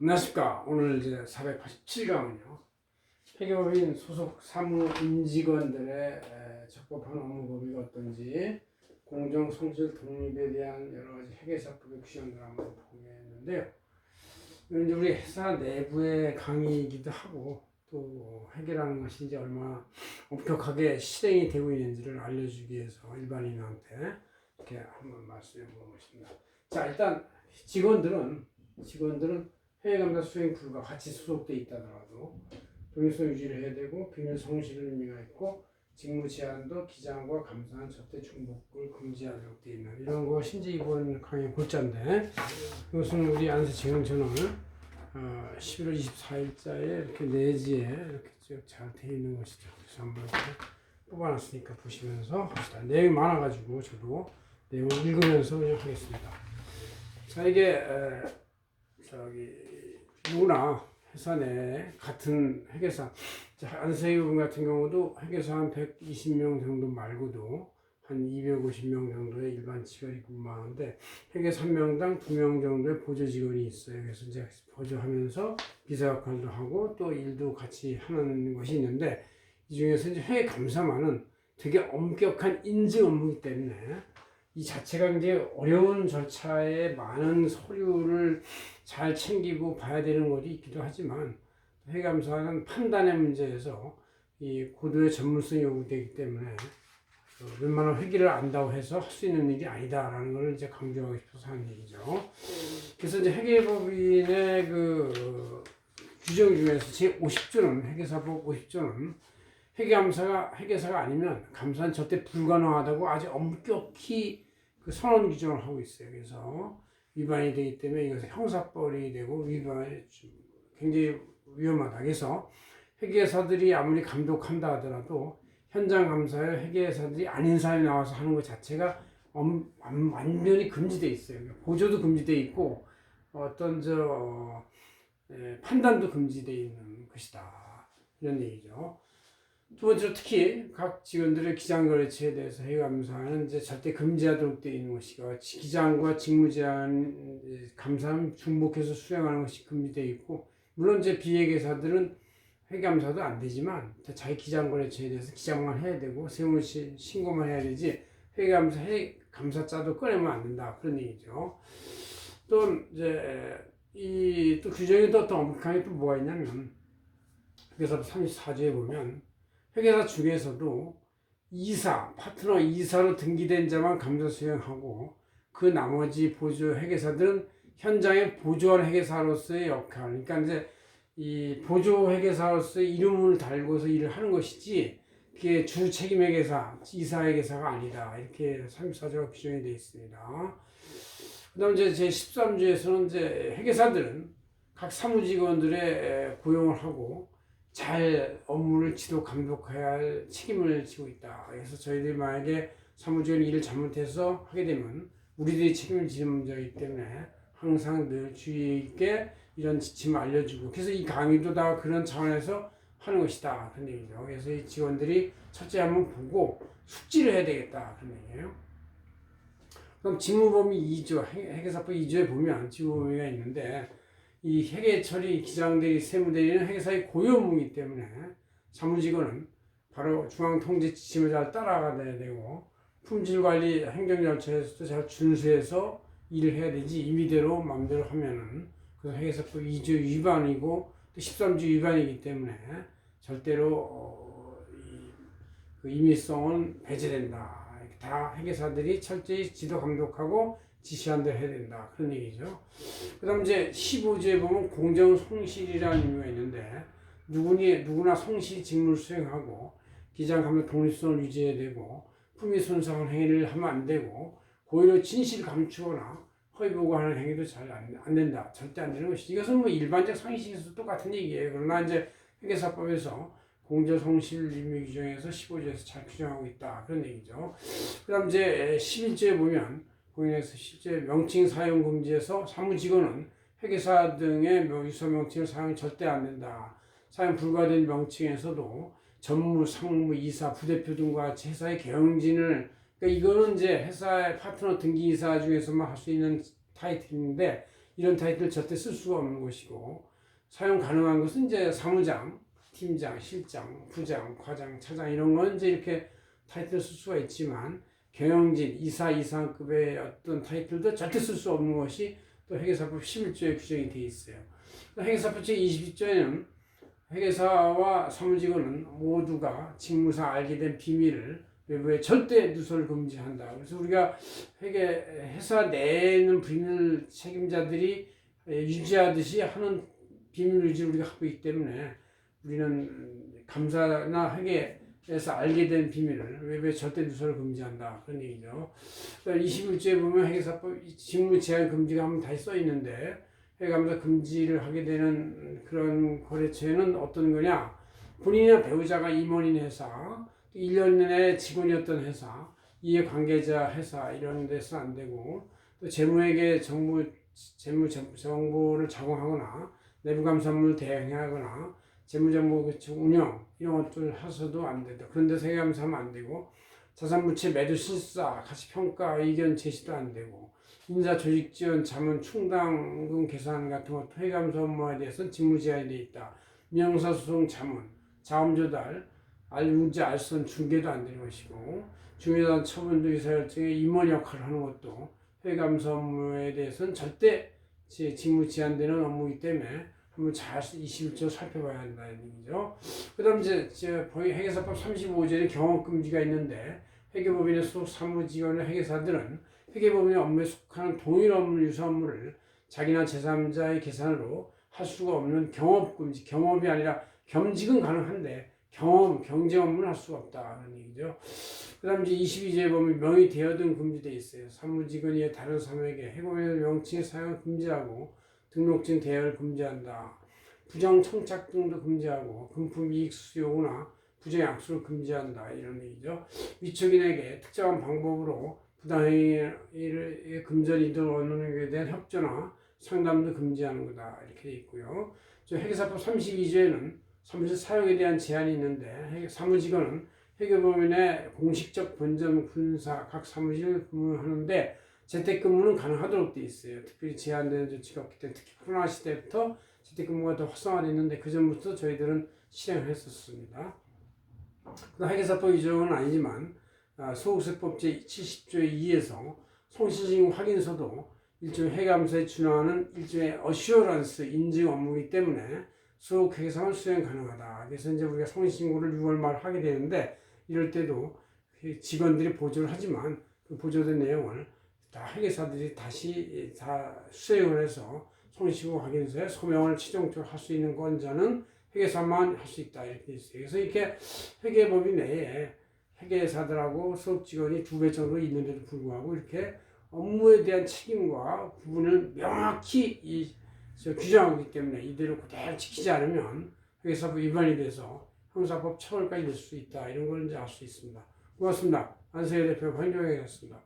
안녕하십니까. 오늘 이제 487강은요. 회계법인 소속 사무 임직원들의 적법한 업무 범위가 어떤지 공정, 성실, 독립에 대한 여러 가지 회계사법의 규정들을 한번 보겠는데요. 이건 이제 우리 회사 내부의 강의이기도 하고 또 회계라는 것이 이제 얼마나 엄격하게 실행이 되고 있는지를 알려주기 위해서 일반인한테 이렇게 한번 말씀해 보겠습니다. 자, 일단 직원들은 회계감사 수행 불가 같이 소속돼 있다더라도 독립성 유지를 해야 되고 비밀 성실의 의미가 있고 직무 제한도 기장과 감사한 절대 중복을 금지하도록 되어 있는 이런 것이 이제 이번 강의 골자인데 이것은 우리 안세재경전을 11월 24일자에 이렇게 내지에 이렇게 쭉 잘 되어 있는 것이죠. 그래서 한번 이렇게 뽑아놨으니까 보시면서 합시다. 내용이 많아가지고 저도 내용을 읽으면서 그냥 하겠습니다. 자, 이게 누구나 회사 내 같은 회계사, 안세희분 같은 경우도 회계사 한 120명 정도 말고도 한 250명 정도의 일반 직원이 근무하는데 회계사 1명당 2명 정도의 보조 직원이 있어요. 그래서 이제 보조하면서 비서 역할도 하고 또 일도 같이 하는 것이 있는데 이 중에서 이제 회계 감사만은 되게 엄격한 인증 업무이기 때문에 이 자체가 이제 어려운 절차에 많은 서류를 잘 챙기고 봐야 되는 것이 있기도 하지만 회계감사는 판단의 문제에서 이 고도의 전문성이 요구되기 때문에 웬만한 회계를 안다고 해서 할 수 있는 일이 아니다라는 걸 이제 강조하고 싶어서 하는 얘기죠. 그래서 이제 회계법인의 그 규정 중에서 제 50조는 회계사법 50조는 회계사가 아니면 감사는 절대 불가능하다고 아주 엄격히 그 선언 규정을 하고 있어요. 그래서 위반이 되기 때문에 이것은 형사벌이 되고 위반이 굉장히 위험하다. 그래서 회계사들이 아무리 감독한다 하더라도 현장 감사에 회계사들이 아닌 사람이 나와서 하는 것 자체가 완전히 금지되어 있어요. 보조도 금지되어 있고 어떤 판단도 금지되어 있는 것이다. 이런 얘기죠. 두 번째로 특히 각 직원들의 기장거래처에 대해서 회계감사는 이제 절대 금지하도록 되어 있는 것이고 기장과 직무제한 감사는 중복해서 수행하는 것이 금지되어 있고 물론 이제 비회계사들은 회계감사도 안 되지만 자기 기장거래처에 대해서 기장만 해야 되고 세무시 신고만 해야 되지 회계감사자도 꺼내면 안 된다 그런 얘기죠. 또 이제 또 규정이 또 엄격하게 또 뭐가 있냐면 회계사법 34조에 보면 회계사 중에서도 파트너 이사로 등기된 자만 감사 수행하고 그 나머지 보조 회계사들은 현장에 보조한 회계사로서의 역할, 그러니까 이제 이 보조 회계사로서의 이름을 달고서 일을 하는 것이지 그게 주 책임 회계사, 이사 회계사가 아니다. 이렇게 34조가 규정이 되어 있습니다. 그다음 이제 제 13조에서는 이제 회계사들은 각 사무직원들의 고용을 하고 잘 업무를 지도 감독해야 할 책임을 지고 있다. 그래서 저희들이 만약에 사무직원이 일을 잘못해서 하게 되면 우리들이 책임을 지는 문제이기 때문에 항상 늘 주의 있게 이런 지침을 알려주고 그래서 이 강의도 다 그런 차원에서 하는 것이다. 그런 얘기죠. 그래서 이 직원들이 첫째 한번 보고 숙지를 해야 되겠다. 그런 얘기예요. 그럼 직무범위 2조, 회계사법 2조에 보면 직무범위가 있는데 이 회계처리 기장대리 세무대리는 회계사의 고유 업무이기 때문에 사무직원은 바로 중앙통제 지침을 잘 따라가야 되고 품질관리 행정절차에서도 잘 준수해서 일을 해야 되지 임의대로 마음대로 하면은 그 회계사법 2조 위반이고 또 13조 위반이기 때문에 절대로 그 임의성은 배제된다. 다 회계사들이 철저히 지도 감독하고 지시한 대로 해야 된다. 그런 얘기죠. 그 다음 이제 15조에 보면 공정 성실이라는 의미가 있는데 누구나 성실히 직무를 수행하고 기장 감독 독립성을 유지해야 되고 품위 손상한 행위를 하면 안 되고 고의로 진실 감추거나 허위 보고하는 행위도 잘 안 된다. 절대 안 되는 것이지. 이것은 뭐 일반적 상식에서 똑같은 얘기예요. 그러나 이제 회계사법에서 공정 성실 임의 규정에서 15조에서 잘 규정하고 있다. 그런 얘기죠. 그 다음 이제 11조에 보면 공인에서 실제 명칭 사용 금지에서 사무직원은 회계사 등의 유서 명칭을 사용이 절대 안 된다. 사용 불가된 명칭에서도 전무, 상무, 이사, 부대표 등과 같이 회사의 경영진을 그러니까 이거는 이제 회사의 파트너 등기이사 중에서만 할 수 있는 타이틀인데 이런 타이틀을 절대 쓸 수가 없는 것이고, 사용 가능한 것은 이제 사무장, 팀장, 실장, 부장, 과장, 차장 이런 건 이제 이렇게 타이틀을 쓸 수가 있지만, 경영진, 이사 이상급의 어떤 타이틀도 절대 쓸 수 없는 것이 또 회계사법 11조에 규정이 되어 있어요. 회계사법 제22조에는 회계사와 사무직원은 모두가 직무상 알게 된 비밀을 외부에 절대 누설 금지한다. 그래서 우리가 회사 내에는 비밀 책임자들이 유지하듯이 하는 비밀 유지를 우리가 하고 있기 때문에 우리는 감사나 회계에서 알게 된 비밀을 외부에 절대 누설 금지한다. 그런 얘기죠. 21조에 보면 회계사법 직무 제한 금지가 한번 다시 써 있는데, 회계감사 금지를 하게 되는 그런 거래처에는 어떤 거냐? 본인이나 배우자가 임원인 회사, 1년 내내 직원이었던 회사, 이해관계자 회사 이런 데서 안 되고, 또 재무에게 재무 정보를 제공하거나 내부감사업무를 대행하거나 재무정보 운영 이런 것들 해서도 안 된다. 그런 데서 회계감사하면 안 되고, 자산부채 매도 실사, 가치평가 의견 제시도 안 되고, 인사 조직 지원, 자문 충당금 계산 같은 것 회계감사 업무에 대해서는 직무 제한이 되어 있다. 민형사소송 자문, 자금 조달, 알유지 알선 중개도 안 되는 것이고, 중요한 처분도 의사결정에 임원 역할을 하는 것도 회계감사 업무에 대해서는 절대 직무 제한되는 업무이기 때문에 한번 잘 21조 살펴봐야 한다는 얘기죠. 그 다음 이제 회계사법 35조에는 경업금지가 있는데, 회계법인의 소속 사무직원의 회계사들은 회계법인의 업무에 속하는 동일 업무 유사 업무를 자기나 제3자의 계산으로 할 수가 없는 경업금지, 경업이 아니라 겸직은 가능한데 경제 업무는 할 수가 없다는 얘기죠. 그 다음 이제 22조에 보면 명의 대여 등 금지되어 있어요. 사무직원이 다른 사무에게 회계법인의 명칭의 사용을 금지하고 등록증 대여를 금지한다. 부정 청착 등도 금지하고 금품 이익 수요나 부정 약수를 금지한다. 이런 얘기죠. 위촉인에게 특정한 방법으로 부당행위의 금전 이득을 얻는 것에 대한 협조나 상담도 금지하는 거다. 이렇게 되어 있고요. 회계사법 32조에는 사무실 사용에 대한 제한이 있는데, 사무직원은 회계법인의 공식적 본점 군사 각 사무실을 근무하는데 재택근무는 가능하도록 되어 있어요. 특별히 제한되는 조치가 없기 때문에, 특히 코로나 시대부터 재택근무가 더 활성화됐는데 그 전부터 저희들은 실행했었습니다. 회계사법 위조는 아니지만 소득세법 제70조의 2에서 송신증 확인서도 일종의 회계감사에 준하는 일종의 어슈어런스 인증 업무이기 때문에 소득회계상은 수행 가능하다. 그래서 이제 우리가 송신고를 6월 말 하게 되는데, 이럴 때도 직원들이 보조를 하지만 그 보조된 내용을 다 회계사들이 다시 다 수행을 해서 송신고 확인서에 소명을 최종적으로 할 수 있는 권자는 회계사만 할 수 있다. 이렇게 있어요. 그래서 이렇게 회계법인 내에 회계사들하고 소속직원이 2배 정도 있는데도 불구하고 이렇게 업무에 대한 책임과 구분을 명확히 규정하고 있기 때문에 이대로 그대로 지키지 않으면 회계사법 위반이 돼서 형사법 처벌까지 될 수 있다. 이런 걸 이제 알 수 있습니다. 고맙습니다. 안세희 대표 황정혜였습니다.